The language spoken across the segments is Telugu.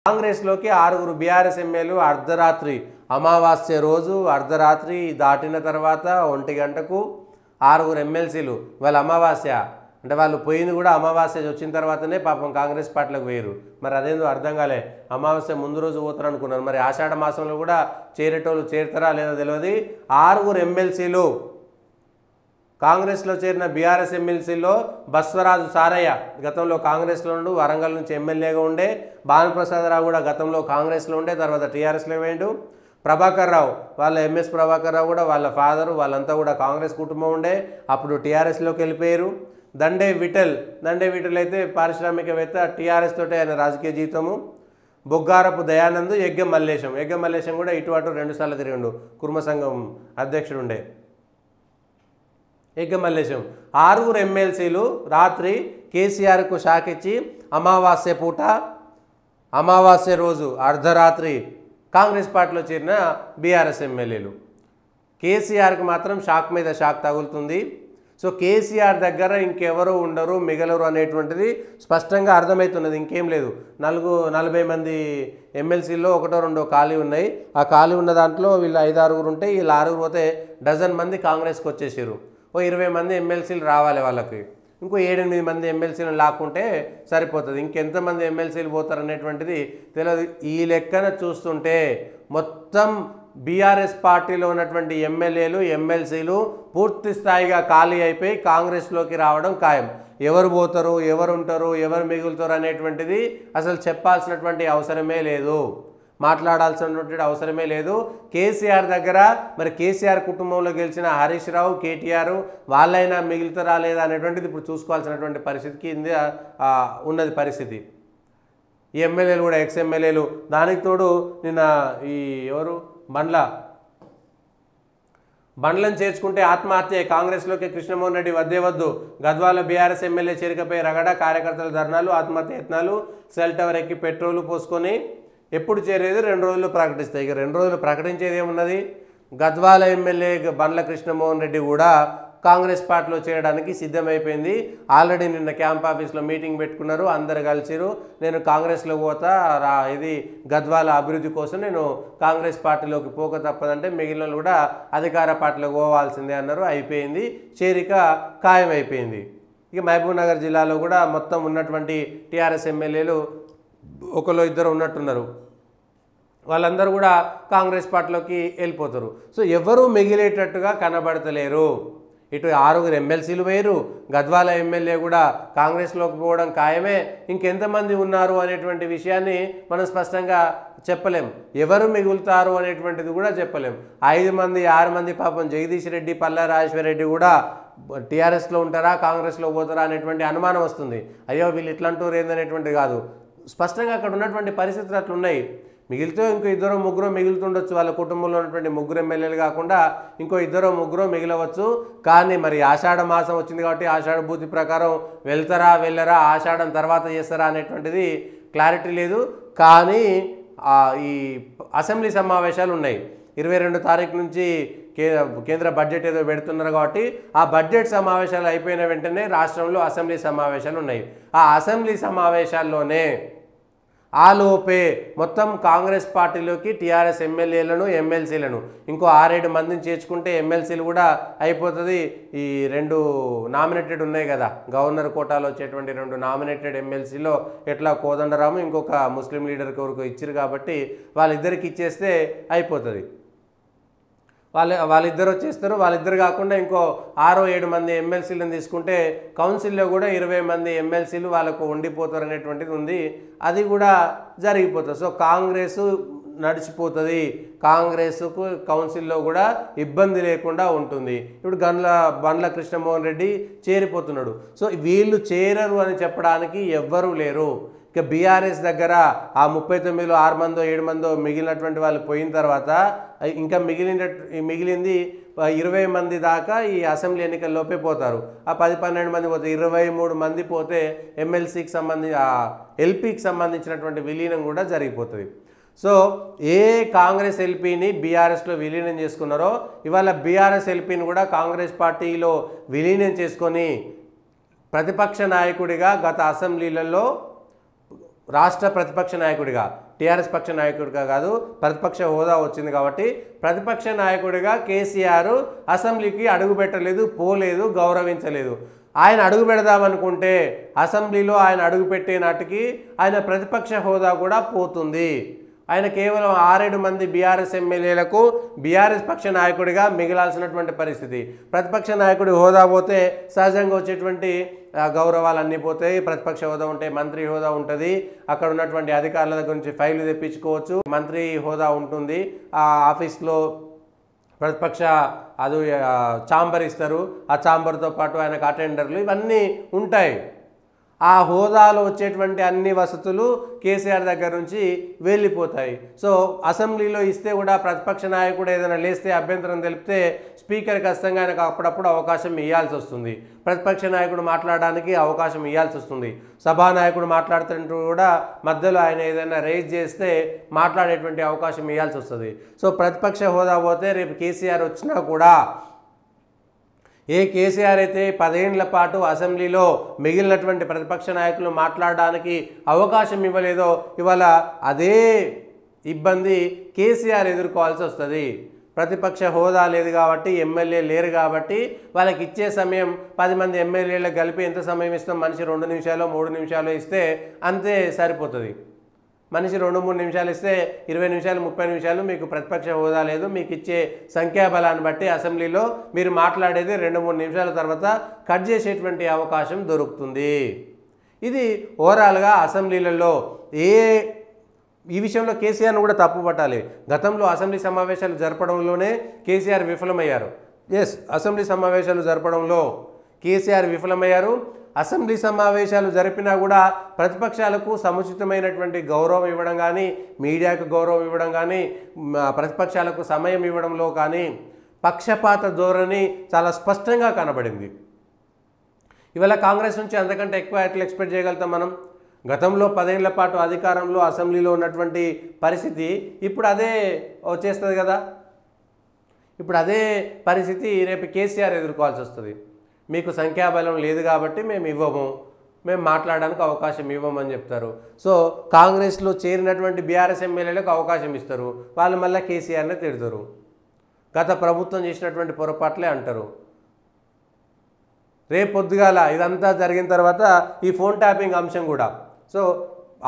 కాంగ్రెస్లోకి 6 బీఆర్ఎస్ ఎమ్మెల్యేలు అర్ధరాత్రి అమావాస్య రోజు అర్ధరాత్రి దాటిన తర్వాత 1 గంటకు 6 ఎమ్మెల్సీలు వాళ్ళ అమావాస్య అంటే వాళ్ళు పోయింది కూడా అమావాస్య వచ్చిన తర్వాతనే పాపం కాంగ్రెస్ పార్టీలకు వేరు. మరి అదేందో అర్థం కాలే. అమావాస్య ముందు రోజు పోతారు అనుకున్నారు. మరి ఆషాఢ మాసంలో కూడా చేరేటోళ్ళు చేరుతారా లేదో తెలియదు. 6 ఎమ్మెల్సీలు కాంగ్రెస్లో చేరిన బీఆర్ఎస్ ఎమ్మెల్సీలో బస్వరాజు సారయ్య గతంలో కాంగ్రెస్లో ఉండు, వరంగల్ నుంచి ఎమ్మెల్యేగా ఉండే. భానుప్రసాదరావు కూడా గతంలో కాంగ్రెస్లో ఉండే, తర్వాత టీఆర్ఎస్లో వేయండు. ప్రభాకర్ రావు వాళ్ళ ఎంఎస్ ప్రభాకర్ రావు కూడా వాళ్ళ ఫాదరు వాళ్ళంతా కూడా కాంగ్రెస్ కుటుంబం ఉండే, అప్పుడు టీఆర్ఎస్లోకి వెళ్ళిపోయారు. దండే విఠల్ అయితే పారిశ్రామికవేత్త, టీఆర్ఎస్ తోటే ఆయన రాజకీయ జీవితము. బొగ్గారపు దయానంద్, యగ్గ మల్లేశం కూడా ఇటు అటు 2 సార్లు తిరిగిండు, కుర్మ సంఘం అధ్యక్షుడు ఉండే యగ్గ మల్లేశం. 6 ఎమ్మెల్సీలు రాత్రి కేసీఆర్కు షాక్ ఇచ్చి అమావాస్య రోజు అర్ధరాత్రి కాంగ్రెస్ పార్టీలో చేరిన బీఆర్ఎస్ ఎమ్మెల్యేలు. కేసీఆర్కి మాత్రం షాక్ మీద షాక్ తగులుతుంది. సో కేసీఆర్ దగ్గర ఇంకెవరు ఉండరు, మిగలరు అనేటువంటిది స్పష్టంగా అర్థమవుతున్నది. ఇంకేం లేదు. 40 మంది ఎమ్మెల్సీల్లో 1-2 ఖాళీ ఉన్నాయి. ఆ ఖాళీ ఉన్న దాంట్లో వీళ్ళు 5-6 ఉంటే వీళ్ళు 6 పోతే డజన్ మంది కాంగ్రెస్కి వచ్చేసారు. 20 మంది ఎమ్మెల్సీలు రావాలి వాళ్ళకి. ఇంకో 7-8 మంది ఎమ్మెల్సీలను లాక్కుంటే సరిపోతుంది. ఇంకెంతమంది ఎమ్మెల్సీలు పోతారు అనేటువంటిది తెలియదు. ఈ లెక్కన చూస్తుంటే మొత్తం బీఆర్ఎస్ పార్టీలో ఉన్నటువంటి ఎమ్మెల్యేలు ఎమ్మెల్సీలు పూర్తి స్థాయిగా ఖాళీ అయిపోయి కాంగ్రెస్లోకి రావడం ఖాయం. ఎవరు పోతారు, ఎవరు ఉంటారు, ఎవరు మిగులుతారు అనేటువంటిది అసలు చెప్పాల్సినటువంటి అవసరమే లేదు, మాట్లాడాల్సినటువంటి అవసరమే లేదు. కేసీఆర్ దగ్గర మరి కేసీఆర్ కుటుంబంలో గెలిచిన హరీష్ రావు, కేటీఆర్ వాళ్ళైనా మిగులుతారా లేదా అనేటువంటిది ఇప్పుడు చూసుకోవాల్సినటువంటి పరిస్థితికి ఉన్నది పరిస్థితి. ఈ ఎమ్మెల్యేలు కూడా ఎక్స్ ఎమ్మెల్యేలు. దానికి తోడు నిన్న ఈ ఎవరు బండ్లను చేర్చుకుంటే ఆత్మహత్య, కాంగ్రెస్లోకి కృష్ణమోహన్ రెడ్డి వద్దు. గద్వాల బీఆర్ఎస్ ఎమ్మెల్యే చేరికపై రగడ, కార్యకర్తల ధర్నాలు, ఆత్మహత్య యత్నాలు. సెల్ టవర్ ఎక్కి పెట్రోలు పోసుకొని ఎప్పుడు చేరేది 2 రోజుల్లో ప్రకటిస్తాయి. ఇక 2 రోజులు ప్రకటించేది ఏమున్నది. గద్వాల ఎమ్మెల్యే బండ్ల కృష్ణమోహన్ రెడ్డి కూడా కాంగ్రెస్ పార్టీలో చేరడానికి సిద్ధమైపోయింది. ఆల్రెడీ నిన్న క్యాంప్ ఆఫీస్లో మీటింగ్ పెట్టుకున్నారు, అందరు కలిసిరు. నేను కాంగ్రెస్లో పోతా, ఇది గద్వాల అభివృద్ధి కోసం నేను కాంగ్రెస్ పార్టీలోకి పోక తప్పదంటే మిగిలిన కూడా అధికార పార్టీలోకి పోవాల్సిందే అన్నారు. అయిపోయింది, చేరిక ఖాయం అయిపోయింది. ఇక మహబూబ్ నగర్ జిల్లాలో కూడా మొత్తం ఉన్నటువంటి టీఆర్ఎస్ ఎమ్మెల్యేలు 1-2 ఉన్నట్టున్నారు. వాళ్ళందరూ కూడా కాంగ్రెస్ పార్టీలోకి వెళ్ళిపోతారు. సో ఎవరు మిగిలేటట్టుగా కనబడతలేరు. ఇటు 6 ఎమ్మెల్సీలు వేరు, గద్వాల ఎమ్మెల్యే కూడా కాంగ్రెస్లోకి పోవడం ఖాయమే. ఇంకెంతమంది ఉన్నారు అనేటువంటి విషయాన్ని మనం స్పష్టంగా చెప్పలేం. ఎవరు మిగులుతారు అనేటువంటిది కూడా చెప్పలేం. 5 మంది 6 మంది పాపం జగదీష్ రెడ్డి, పల్లా రాజేశ్వర రెడ్డి కూడా టీఆర్ఎస్లో ఉంటారా కాంగ్రెస్లో పోతారా అనేటువంటి అనుమానం వస్తుంది. అయ్యో వీళ్ళు ఇట్లాంటూరు ఏందనేటువంటిది కాదు, స్పష్టంగా అక్కడ ఉన్నటువంటి పరిస్థితులు అట్లున్నాయి. మిగిలితే ఇంకో 2-3 మిగులుతుండొచ్చు. వాళ్ళ కుటుంబంలో ఉన్నటువంటి 3 ఎమ్మెల్యేలు కాకుండా ఇంకో 2-3 మిగిలవచ్చు. కానీ మరి ఆషాఢ మాసం వచ్చింది కాబట్టి ఆషాఢ భూతి ప్రకారం వెళ్తారా వెళ్ళరా, ఆషాఢం తర్వాత చేస్తారా అనేటువంటిది క్లారిటీ లేదు. కానీ ఈ అసెంబ్లీ సమావేశాలు ఉన్నాయి. 22 తారీఖు నుంచి కేంద్ర బడ్జెట్ ఏదో పెడుతున్నారు కాబట్టి ఆ బడ్జెట్ సమావేశాలు అయిపోయిన వెంటనే రాష్ట్రంలో అసెంబ్లీ సమావేశాలు ఉన్నాయి. ఆ అసెంబ్లీ సమావేశాల్లోనే ఆలోపే మొత్తం కాంగ్రెస్ పార్టీలోకి టీఆర్ఎస్ ఎమ్మెల్యేలను ఎమ్మెల్సీలను ఇంకో 6-7 మందిని చేర్చుకుంటే ఎమ్మెల్సీలు కూడా అయిపోతుంది. ఈ 2 నామినేటెడ్ ఉన్నాయి కదా, గవర్నర్ కోటాలో వచ్చేటువంటి 2 నామినేటెడ్ ఎమ్మెల్సీలో ఎట్లా కోదండరాము ఇంకొక ముస్లిం లీడర్కి ఎవరికి ఇచ్చారు కాబట్టి వాళ్ళిద్దరికి ఇచ్చేస్తే అయిపోతుంది. వాళ్ళిద్దరు వచ్చేస్తారు. వాళ్ళిద్దరు కాకుండా ఇంకో 6-7 మంది ఎమ్మెల్సీలను తీసుకుంటే కౌన్సిల్లో కూడా 20 మంది ఎమ్మెల్సీలు వాళ్ళకు ఉండిపోతారు అనేటువంటిది ఉంది. అది కూడా జరిగిపోతుంది. సో కాంగ్రెస్ నడిచిపోతుంది, కాంగ్రెస్కు కౌన్సిల్లో కూడా ఇబ్బంది లేకుండా ఉంటుంది. ఇప్పుడు బండ్ల కృష్ణమోహన్ రెడ్డి చేరిపోతున్నాడు. సో వీళ్ళు చేరరు అని చెప్పడానికి ఎవ్వరూ లేరు. ఇక బీఆర్ఎస్ దగ్గర ఆ 39లో 6 మందో 7 మందో మిగిలినటువంటి వాళ్ళు పోయిన తర్వాత ఇంకా మిగిలింది 20 మంది దాకా ఈ అసెంబ్లీ ఎన్నికల్లోపే పోతారు. ఆ 10-12 మంది పోతే 23 మంది పోతే ఎల్పీకి సంబంధించినటువంటి విలీనం కూడా జరిగిపోతుంది. సో ఏ కాంగ్రెస్ ఎల్పీని బీఆర్ఎస్లో విలీనం చేసుకున్నారో ఇవాళ బీఆర్ఎస్ ఎల్పీని కూడా కాంగ్రెస్ పార్టీలో విలీనం చేసుకొని ప్రతిపక్ష నాయకుడిగా గత అసెంబ్లీలలో రాష్ట్ర ప్రతిపక్ష నాయకుడిగా టీఆర్ఎస్ పక్ష నాయకుడిగా కాదు, ప్రతిపక్ష హోదా వచ్చింది కాబట్టి ప్రతిపక్ష నాయకుడిగా కేసీఆర్ అసెంబ్లీకి అడుగు పెట్టలేదు, పోలేదు, గౌరవించలేదు. ఆయన అడుగు పెడదామనుకుంటే అసెంబ్లీలో ఆయన అడుగు పెట్టే నాటికి ఆయన ప్రతిపక్ష హోదా కూడా పోతుంది. ఆయన కేవలం 6-7 మంది బీఆర్ఎస్ ఎమ్మెల్యేలకు బీఆర్ఎస్ పక్ష నాయకుడిగా మిగిలాల్సినటువంటి పరిస్థితి. ప్రతిపక్ష నాయకుడి హోదా పోతే సహజంగా వచ్చేటువంటి గౌరవాలన్నీ పోతాయి. ప్రతిపక్ష హోదా ఉంటే మంత్రి హోదా ఉంటుంది, అక్కడ ఉన్నటువంటి అధికారుల దగ్గర నుంచి ఫైళ్లు తెప్పించుకోవచ్చు, మంత్రి హోదా ఉంటుంది, ఆ ఆఫీస్లో ప్రతిపక్ష అది ఛాంబర్ ఇస్తారు, ఆ ఛాంబర్తో పాటు ఆయనకు అటెండర్లు ఇవన్నీ ఉంటాయి. ఆ హోదాలో వచ్చేటువంటి అన్ని వసతులు కేసీఆర్ దగ్గర నుంచి వెళ్ళిపోతాయి. సో అసెంబ్లీలో ఇస్తే కూడా ప్రతిపక్ష నాయకుడు ఏదైనా లేస్తే అభ్యంతరం తెలిపితే స్పీకర్ ఖచ్చితంగా ఆయనకు అప్పుడప్పుడు అవకాశం ఇవ్వాల్సి వస్తుంది, ప్రతిపక్ష నాయకుడు మాట్లాడడానికి అవకాశం ఇవ్వాల్సి వస్తుంది. సభానాయకుడు మాట్లాడుతుంటూ కూడా మధ్యలో ఆయన ఏదైనా రేజ్ చేస్తే మాట్లాడేటువంటి అవకాశం ఇవ్వాల్సి వస్తుంది. సో ప్రతిపక్ష హోదా పోతే రేపు కేసీఆర్ వచ్చినా కూడా ఏ కేసీఆర్ అయితే 10 ఏళ్ల పాటు అసెంబ్లీలో మిగిలినటువంటి ప్రతిపక్ష నాయకులు మాట్లాడడానికి అవకాశం ఇవ్వలేదో ఇవాళ అదే ఇబ్బంది కేసీఆర్ ఎదుర్కోవాల్సి వస్తుంది. ప్రతిపక్ష హోదా లేదు కాబట్టి, ఎమ్మెల్యే లేరు కాబట్టి వాళ్ళకి ఇచ్చే సమయం 10 మంది ఎమ్మెల్యేలకు కలిపి ఎంత సమయం ఇస్తాం, మనిషి 2 నిమిషాలు 3 నిమిషాలు ఇస్తే అంతే సరిపోతుంది. మనిషి 2-3 నిమిషాలు ఇస్తే 20 నిమిషాలు 30 నిమిషాలు మీకు ప్రతిపక్ష హోదా లేదు, మీకు ఇచ్చే సంఖ్యాబలాన్ని బట్టి అసెంబ్లీలో మీరు మాట్లాడేది 2-3 నిమిషాల తర్వాత కట్ చేసేటువంటి అవకాశం దొరుకుతుంది. ఇది ఓవరాల్గా అసెంబ్లీలలో ఈ విషయంలో కేసీఆర్ను కూడా తప్పు పట్టాలి. గతంలో అసెంబ్లీ సమావేశాలు జరపడంలోనే కేసీఆర్ విఫలమయ్యారు. అసెంబ్లీ సమావేశాలు జరపడంలో కేసీఆర్ విఫలమయ్యారు. అసెంబ్లీ సమావేశాలు జరిపినా కూడా ప్రతిపక్షాలకు సముచితమైనటువంటి గౌరవం ఇవ్వడం కానీ, మీడియాకు గౌరవం ఇవ్వడం కానీ, ప్రతిపక్షాలకు సమయం ఇవ్వడంలో కానీ పక్షపాత ధోరణి చాలా స్పష్టంగా కనబడింది. ఇవాళ కాంగ్రెస్ నుంచి అంతకంటే ఎక్కువ ఎట్లా ఎక్స్పెక్ట్ చేయగలుగుతాం మనం? గతంలో 10 ఏళ్ల పాటు అధికారంలో అసెంబ్లీలో ఉన్నటువంటి పరిస్థితి ఇప్పుడు అదే వచ్చేస్తుంది కదా. ఇప్పుడు అదే పరిస్థితి రేపు కేసీఆర్ ఎదుర్కోవాల్సి వస్తుంది. మీకు సంఖ్యాబలం లేదు కాబట్టి మేము ఇవ్వము, మేము మాట్లాడడానికి అవకాశం ఇవ్వమని చెప్తారు. సో కాంగ్రెస్లో చేరినటువంటి బీఆర్ఎస్ ఎమ్మెల్యేలకు అవకాశం ఇస్తారు, వాళ్ళు మళ్ళీ కేసీఆర్నే తిడతారు, గత ప్రభుత్వం చేసినటువంటి పొరపాట్లే అంటారు. రేపు పొద్దుగాల ఇదంతా జరిగిన తర్వాత ఈ ఫోన్ ట్యాపింగ్ అంశం కూడా, సో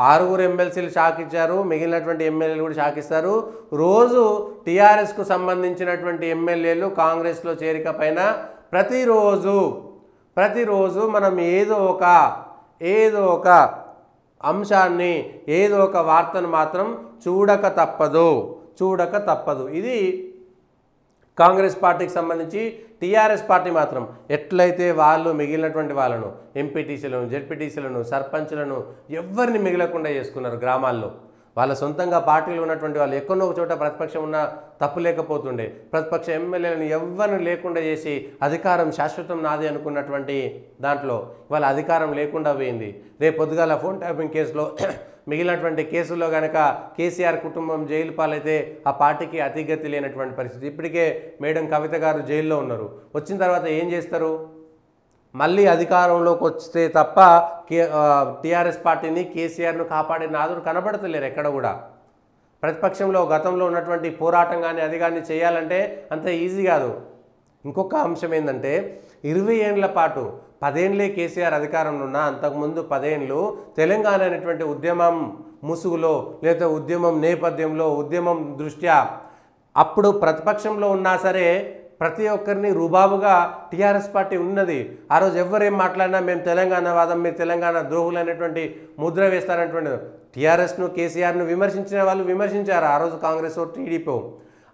6 ఎమ్మెల్సీలు షాక్ ఇచ్చారు, మిగిలినటువంటి ఎమ్మెల్యేలు కూడా షాక్ ఇస్తారు. రోజు టీఆర్ఎస్కు సంబంధించినటువంటి ఎమ్మెల్యేలు కాంగ్రెస్లో చేరిక పైన ప్రతిరోజు మనం ఏదో ఒక అంశాన్ని, ఏదో ఒక వార్తను మాత్రం చూడక తప్పదు. ఇది కాంగ్రెస్ పార్టీకి సంబంధించి టీఆర్ఎస్ పార్టీ మాత్రం ఎట్లయితే వాళ్ళు మిగిలినటువంటి వాళ్ళను ఎంపీటీసీలను, జెడ్పీటీసీలను, సర్పంచ్లను ఎవరిని మిగలకుండా చేసుకున్నారు. గ్రామాల్లో వాళ్ళ సొంతంగా పార్టీలు ఉన్నటువంటి వాళ్ళు ఎక్కడో ఒక చోట ప్రతిపక్షం ఉన్న తప్పు లేకపోతుండే, ప్రతిపక్ష ఎమ్మెల్యేలను ఎవరిని లేకుండా చేసి అధికారం శాశ్వతం నాది అనుకున్నటువంటి దాంట్లో వాళ్ళ అధికారం లేకుండా పోయింది. రేపు పొద్దుగాల ఫోన్ ట్యాపింగ్ కేసులో మిగిలినటువంటి కేసుల్లో కనుక కేసీఆర్ కుటుంబం జైలు పాలైతే ఆ పార్టీకి అతిగతి లేనటువంటి పరిస్థితి. ఇప్పటికే మేడం కవిత గారు జైల్లో ఉన్నారు. వచ్చిన తర్వాత ఏం చేస్తారు? మళ్ళీ అధికారంలోకి వస్తే తప్ప టీఆర్ఎస్ పార్టీని, కేసీఆర్ను కాపాడే నాదుడు కనబడతలేరు ఎక్కడ కూడా. ప్రతిపక్షంలో గతంలో ఉన్నటువంటి పోరాటం కానీ అది కానీ చేయాలంటే అంత ఈజీ కాదు. ఇంకొక అంశం ఏంటంటే 20 ఏళ్ల పాటు 10 ఏళ్లే కేసీఆర్ అధికారంలో ఉన్న, అంతకుముందు 10 ఏళ్ళు తెలంగాణ అనేటువంటి ఉద్యమం ముసుగులో లేదా ఉద్యమం నేపథ్యంలో, ఉద్యమం దృష్ట్యా అప్పుడు ప్రతిపక్షంలో ఉన్నా సరే ప్రతి ఒక్కరిని రుబాబుగా టీఆర్ఎస్ పార్టీ ఉన్నది. ఆ రోజు ఎవరేం మాట్లాడినా మేము తెలంగాణ వాదం, మీరు తెలంగాణ ద్రోహులు అనేటువంటి ముద్ర వేస్తారనేటువంటి టీఆర్ఎస్ను, కేసీఆర్ను విమర్శించిన వాళ్ళు విమర్శించారు ఆ రోజు కాంగ్రెస్, టీడీపీ.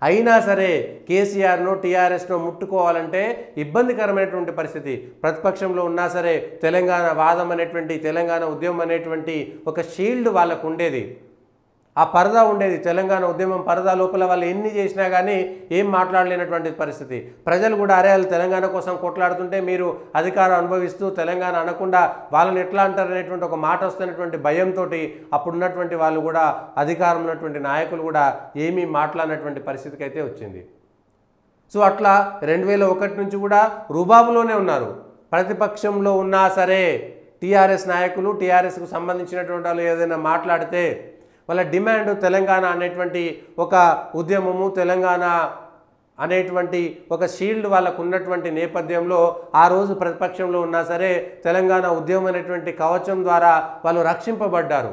అయినా సరే కేసీఆర్ను, టీఆర్ఎస్ను ముట్టుకోవాలంటే ఇబ్బందికరమైనటువంటి పరిస్థితి. ప్రతిపక్షంలో ఉన్నా సరే తెలంగాణ వాదం అనేటువంటి, తెలంగాణ ఉద్యమం అనేటువంటి ఒక షీల్డ్ వాళ్ళకు ఉండేది, ఆ పరదా ఉండేది. తెలంగాణ ఉద్యమం పరదా లోపల వాళ్ళు ఎన్ని చేసినా కానీ ఏం మాట్లాడలేనటువంటి పరిస్థితి. ప్రజలు కూడా అరే వాళ్ళు తెలంగాణ కోసం కొట్లాడుతుంటే మీరు అధికారం అనుభవిస్తూ తెలంగాణ అనకుండా వాళ్ళని ఎట్లా అంటారు అనేటువంటి ఒక మాట వస్తున్నటువంటి భయంతో అప్పుడున్నటువంటి వాళ్ళు కూడా, అధికారం ఉన్నటువంటి నాయకులు కూడా ఏమీ మాట్లాడినటువంటి పరిస్థితికి అయితే వచ్చింది. సో అట్లా 2001 నుంచి కూడా రుబాబులోనే ఉన్నారు. ప్రతిపక్షంలో ఉన్నా సరే టీఆర్ఎస్ నాయకులు, టీఆర్ఎస్కు సంబంధించినటువంటి వాళ్ళు ఏదైనా మాట్లాడితే వాళ్ళ డిమాండ్ తెలంగాణ అనేటువంటి ఒక ఉద్యమము, తెలంగాణ అనేటువంటి ఒక షీల్డ్ వాళ్ళకు ఉన్నటువంటి నేపథ్యంలో ఆ రోజు ప్రతిపక్షంలో ఉన్నా సరే తెలంగాణ ఉద్యమం అనేటువంటి కవచం ద్వారా వాళ్ళు రక్షింపబడ్డారు.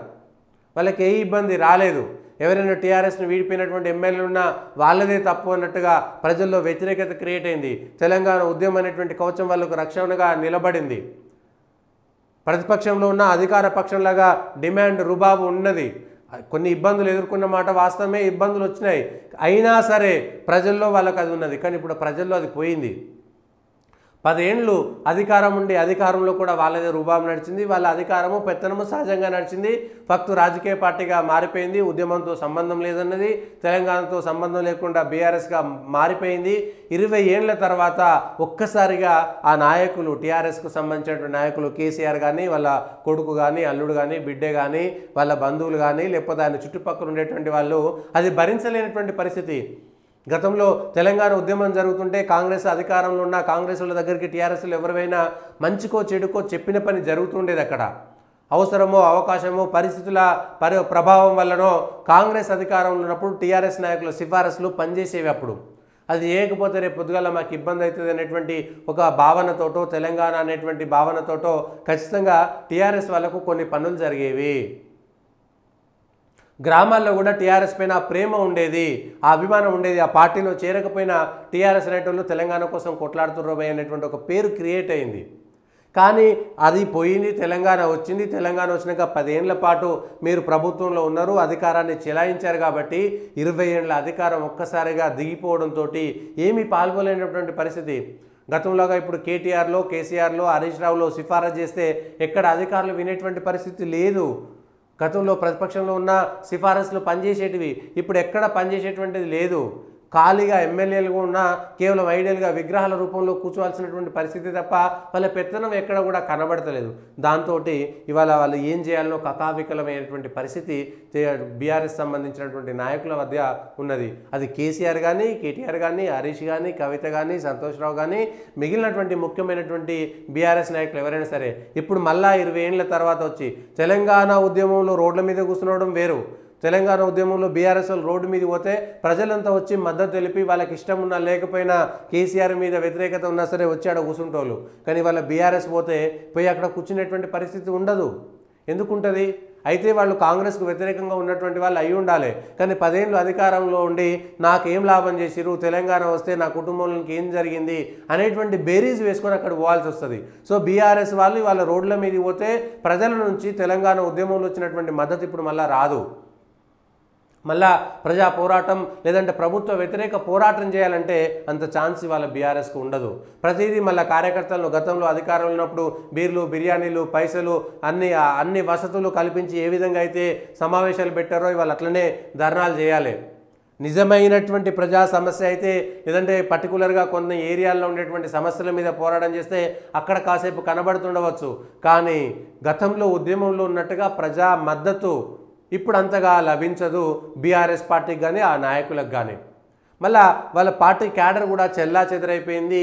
వాళ్ళకి ఏ ఇబ్బంది రాలేదు. ఎవరైనా టీఆర్ఎస్ను వీడిపోయినటువంటి ఎమ్మెల్యేలు ఉన్నా వాళ్ళదే తప్పు అన్నట్టుగా ప్రజల్లో వ్యతిరేకత క్రియేట్ అయింది. తెలంగాణ ఉద్యమం అనేటువంటి కవచం వాళ్ళకు రక్షణగా నిలబడింది. ప్రతిపక్షంలో ఉన్న అధికార పక్షంలాగా డిమాండ్ రుబాబు ఉన్నది. కొన్ని ఇబ్బందులు ఎదుర్కొన్న మాట వాస్తవమే, ఇబ్బందులు వచ్చినాయి. అయినా సరే ప్రజల్లో వాళ్ళకి అది ఉన్నది. కానీ ఇప్పుడు ప్రజల్లో అది పోయింది. 10 ఏళ్ళు అధికారం ఉండి అధికారంలో కూడా వాళ్ళదే రుబాబు నడిచింది. వాళ్ళ అధికారము పెత్తనము సహజంగా నడిచింది. ఫక్తు రాజకీయ పార్టీగా మారిపోయింది. ఉద్యమంతో సంబంధం లేదన్నది, తెలంగాణతో సంబంధం లేకుండా బీఆర్ఎస్గా మారిపోయింది. 20 ఏళ్ల తర్వాత ఒక్కసారిగా ఆ నాయకులు, టీఆర్ఎస్కు సంబంధించినటువంటి నాయకులు కేసీఆర్ కానీ, వాళ్ళ కొడుకు కానీ, అల్లుడు కానీ, బిడ్డే కానీ, వాళ్ళ బంధువులు కానీ, లేకపోతే ఆయన చుట్టుపక్కల ఉండేటువంటి వాళ్ళు అది భరించలేనటువంటి పరిస్థితి. గతంలో తెలంగాణ ఉద్యమం జరుగుతుంటే కాంగ్రెస్ అధికారంలో ఉన్న కాంగ్రెస్ వాళ్ళ దగ్గరికి టీఆర్ఎస్లు ఎవరైనా మంచికో చెడుకో చెప్పిన పని జరుగుతుండేది. అక్కడ అవసరమో అవకాశమో పరిస్థితుల ప్రభావం వల్లనో కాంగ్రెస్ అధికారంలో ఉన్నప్పుడు టీఆర్ఎస్ నాయకుల సిఫారసులు పనిచేసేవి. అప్పుడు అది చేయకపోతే రేపు పొద్దుగాల మాకు ఇబ్బంది అవుతుంది అనేటువంటి ఒక భావనతోటో, తెలంగాణ అనేటువంటి భావనతోటో ఖచ్చితంగా టీఆర్ఎస్ వాళ్ళకు కొన్ని పనులు జరిగేవి. గ్రామాల్లో కూడా టీఆర్ఎస్ పైన ప్రేమ ఉండేది, ఆ అభిమానం ఉండేది. ఆ పార్టీలో చేరకపోయినా టీఆర్ఎస్ అనేటోళ్ళు తెలంగాణ కోసం కొట్లాడుతుర్రో అనేటువంటి ఒక పేరు క్రియేట్ అయింది. కానీ అది పోయింది, తెలంగాణ వచ్చింది. తెలంగాణ వచ్చినాక 10 ఏళ్ల పాటు మీరు ప్రభుత్వంలో ఉన్నారు, అధికారాన్ని చెలాయించారు. కాబట్టి 20 ఏళ్ల అధికారం ఒక్కసారిగా దిగిపోవడంతో ఏమీ పాల్గొలేనటువంటి పరిస్థితి. గతంలోగా ఇప్పుడు కేటీఆర్లో, కేసీఆర్లో, హరీష్ రావులో సిఫారసు చేస్తే ఎక్కడ అధికారులు వినేటువంటి పరిస్థితి లేదు. గతంలో ప్రతిపక్షంలో ఉన్న సిఫారసులు పనిచేసేటివి, ఇప్పుడు ఎక్కడ పనిచేసేటువంటిది లేదు. ఖాళీగా ఎమ్మెల్యేలుగా ఉన్న కేవలం ఐడియల్గా విగ్రహాల రూపంలో కూర్చోవాల్సినటువంటి పరిస్థితి తప్ప వాళ్ళ పెత్తనం ఎక్కడ కూడా కనబడతలేదు. దాంతో ఇవాళ వాళ్ళు ఏం చేయాలనో కకావికలమైనటువంటి పరిస్థితి బీఆర్ఎస్ సంబంధించినటువంటి నాయకుల మధ్య ఉన్నది. అది కేసీఆర్ కానీ, కేటీఆర్ కానీ, హరీష్ కానీ, కవిత కానీ, సంతోష్ రావు కానీ, మిగిలినటువంటి ముఖ్యమైనటువంటి బీఆర్ఎస్ నాయకులు ఎవరైనా సరే ఇప్పుడు మళ్ళా 20 ఏళ్ల తర్వాత వచ్చి తెలంగాణ ఉద్యమంలో రోడ్ల మీద కూర్చునడం వేరు. తెలంగాణ ఉద్యమంలో బీఆర్ఎస్ రోడ్డు మీద పోతే ప్రజలంతా వచ్చి మద్దతు తెలిపి వాళ్ళకి ఇష్టం ఉన్నా లేకపోయినా కేసీఆర్ మీద వ్యతిరేకత ఉన్నా సరే వచ్చి ఆడ కూర్చుంటోళ్ళు. కానీ వాళ్ళ బీఆర్ఎస్ పోయి అక్కడ కూర్చునేటువంటి పరిస్థితి ఉండదు. ఎందుకుంటుంది? అయితే వాళ్ళు కాంగ్రెస్కు వ్యతిరేకంగా ఉన్నటువంటి వాళ్ళు అయి ఉండాలి. కానీ 10 ఏళ్ళు అధికారంలో ఉండి నాకేం లాభం చేసిరు, తెలంగాణ వస్తే నా కుటుంబంలోకి ఏం జరిగింది అనేటువంటి బేరీజ్ వేసుకొని అక్కడ పోవాల్సి వస్తుంది. సో బీఆర్ఎస్ వాళ్ళు వాళ్ళ రోడ్ల మీద పోతే ప్రజల నుంచి తెలంగాణ ఉద్యమంలో వచ్చినటువంటి మద్దతు ఇప్పుడు మళ్ళీ రాదు. మళ్ళా ప్రజా పోరాటం లేదంటే ప్రభుత్వ వ్యతిరేక పోరాటం చేయాలంటే అంత ఛాన్స్ ఇవాళ బీఆర్ఎస్కు ఉండదు. ప్రతిదీ మళ్ళీ కార్యకర్తలను గతంలో అధికారంలో ఉన్నప్పుడు బీర్లు, బిర్యానీలు, పైసలు అన్ని వసతులు కల్పించి ఏ విధంగా అయితే సమావేశాలు పెట్టారో ఇవాళ అట్లనే ధర్నాలు చేయాలి. నిజమైనటువంటి ప్రజా సమస్య అయితే లేదంటే పర్టికులర్గా కొన్ని ఏరియాల్లో ఉండేటువంటి సమస్యల మీద పోరాటం చేస్తే అక్కడ కాసేపు కనబడుతుండవచ్చు. కానీ గతంలో ఉద్యమంలో ఉన్నట్టుగా ప్రజా మద్దతు ఇప్పుడు అంతగా లభించదు బీఆర్ఎస్ పార్టీకి కానీ, ఆ నాయకులకు కానీ. మళ్ళా వాళ్ళ పార్టీ క్యాడర్ కూడా చెల్లా చెదరైపోయింది.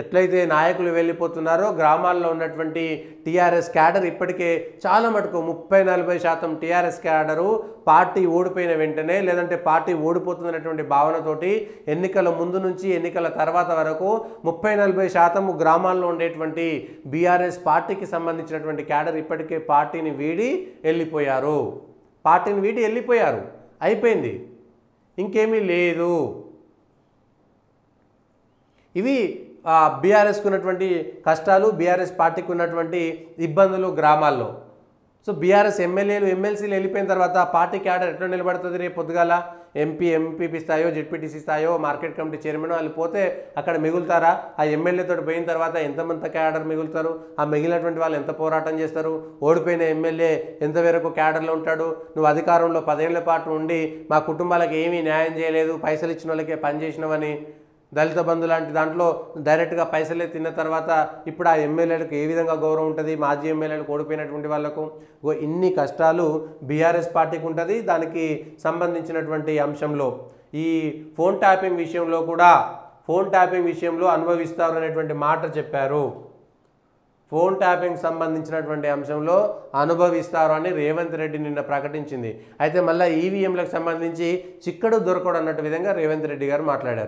ఎట్లయితే నాయకులు వెళ్ళిపోతున్నారో గ్రామాల్లో ఉన్నటువంటి టీఆర్ఎస్ క్యాడర్ ఇప్పటికే చాలా మటుకు 30-40% టీఆర్ఎస్ క్యాడరు పార్టీ ఓడిపోయిన వెంటనే లేదంటే పార్టీ ఓడిపోతున్నటువంటి భావనతోటి ఎన్నికల ముందు నుంచి ఎన్నికల తర్వాత వరకు 30-40% గ్రామాల్లో ఉండేటువంటి బీఆర్ఎస్ పార్టీకి సంబంధించినటువంటి క్యాడర్ ఇప్పటికే పార్టీని వీడి వెళ్ళిపోయారు. అయిపోయింది, ఇంకేమీ లేదు. ఇవి బీఆర్ఎస్కు ఉన్నటువంటి కష్టాలు, బీఆర్ఎస్ పార్టీకి ఉన్నటువంటి ఇబ్బందులు గ్రామాల్లో. సో బీఆర్ఎస్ ఎమ్మెల్యేలు, ఎమ్మెల్సీలు వెళ్ళిపోయిన తర్వాత పార్టీ క్యాడర్ ఎట్లా నిలబడుతుంది? రేపు పొద్దుగాల ఎంపీపీ స్థాయో, జెడ్పీటీసీ స్థాయో, మార్కెట్ కమిటీ చైర్మన్ వాళ్ళు పోతే అక్కడ మిగులుతారా? ఆ ఎమ్మెల్యేతో పోయిన తర్వాత ఎంతమంది క్యాడర్ మిగులుతారు? ఆ మిగిలినటువంటి వాళ్ళు ఎంత పోరాటం చేస్తారు? ఓడిపోయిన ఎమ్మెల్యే ఎంతవరకు క్యాడర్లో ఉంటాడు? నువ్వు అధికారంలో 10 ఏళ్ల పాటు ఉండి మా కుటుంబాలకు ఏమీ న్యాయం చేయలేదు, పైసలు ఇచ్చిన వాళ్ళకే పనిచేసినవని దళిత బంధు లాంటి దాంట్లో డైరెక్ట్గా పైసలే తిన్న తర్వాత ఇప్పుడు ఆ ఎమ్మెల్యేలకు ఏ విధంగా గౌరవం ఉంటుంది? మాజీ ఎమ్మెల్యేలకు ఓడిపోయినటువంటి వాళ్ళకు ఇన్ని కష్టాలు బీఆర్ఎస్ పార్టీకి ఉంటుంది. దానికి సంబంధించినటువంటి అంశంలో ఈ ఫోన్ ట్యాపింగ్ విషయంలో కూడా అనుభవిస్తారు అనేటువంటి మాట చెప్పారు. ఫోన్ ట్యాపింగ్ సంబంధించినటువంటి అంశంలో అనుభవిస్తారు అని రేవంత్ రెడ్డి నిన్న ప్రకటించింది. అయితే మళ్ళీ ఈవీఎంలకు సంబంధించి చిక్కడు దొరకడు అన్నట్టు విధంగా రేవంత్ రెడ్డి గారు మాట్లాడారు.